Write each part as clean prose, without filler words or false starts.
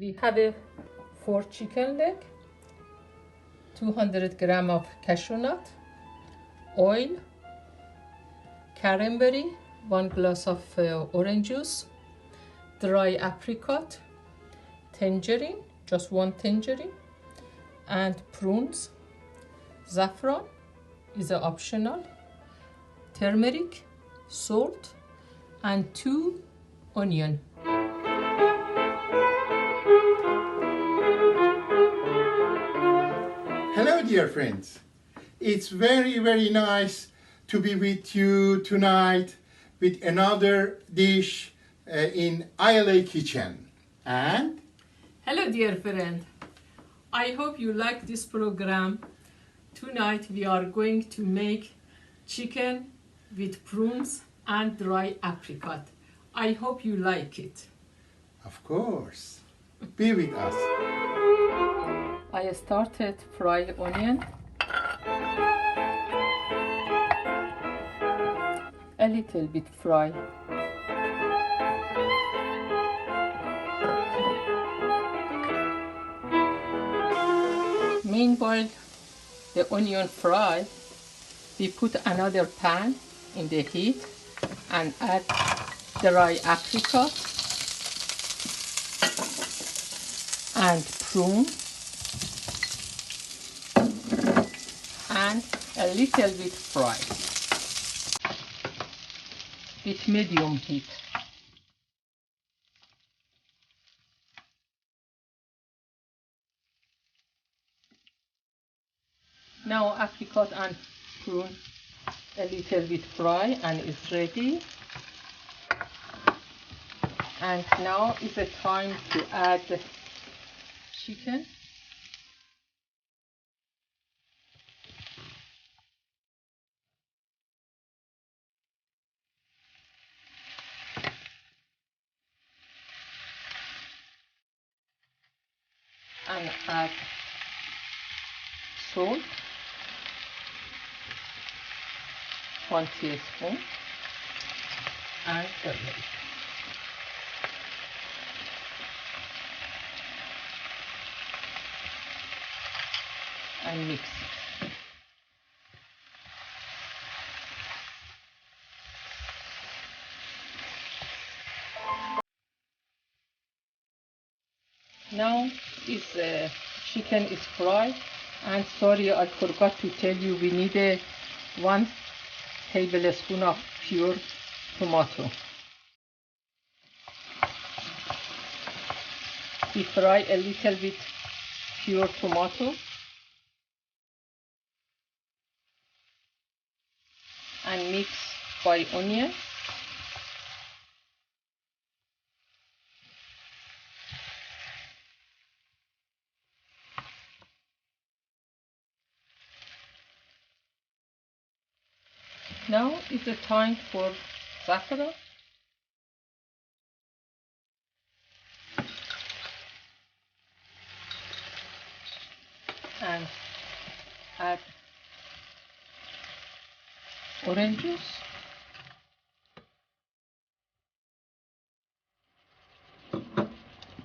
We have a 4 chicken leg, 200 gram of cashew nut, oil, cranberry, 1 glass of orange juice, dry apricot, tangerine, just 1 tangerine, and prunes, saffron is optional, turmeric, salt, and 2 onion. Hello dear friends, it's very nice to be with you tonight with another dish in ILA kitchen. And hello dear friend, I hope you like this program. Tonight we are going to make chicken with prunes and dry apricot. I hope you like it. of course, be with us. I started fry onion, a little bit fry. Meanwhile, the onion fry, we put another pan in the heat and add dry apricot and prune and a little bit fry with medium heat. Now apricot and prune a little bit fry and it's ready. And now is the time to add the chicken. And add salt, 1 teaspoon, and turmeric. And mix it. Now chicken is fried, and sorry I forgot to tell you we need 1 tablespoon of pure tomato. We fry a little bit pure tomato and mix by onion. Now is the time for saffron. And add orange juice.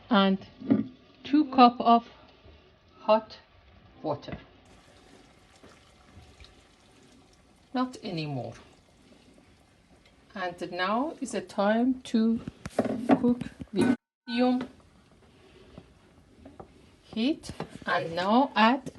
And 2 cups of hot water. Not anymore. And now is the time to cook with medium heat. And now add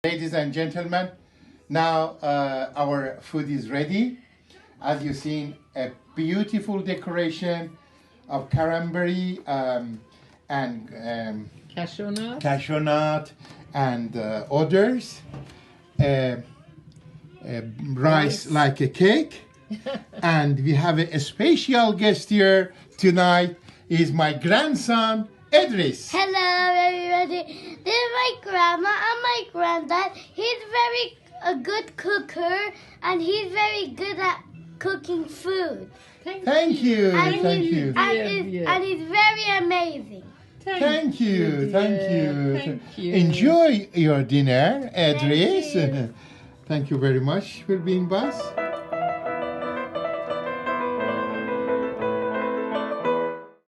Ladies and gentlemen, now our food is ready. As you've seen, a beautiful decoration of cranberry and Cashew nut. and others. Rice like a cake. And we have a special guest here tonight. Is my grandson Idris. Hello, everybody. This is my grandma and my granddad. He's very a good cooker, and he's very good at cooking food. Thank you. And Thank he's, you. And he's very amazing. Thank you. Thank you. Enjoy your dinner, Idris. Thank you. Thank you very much for being with us.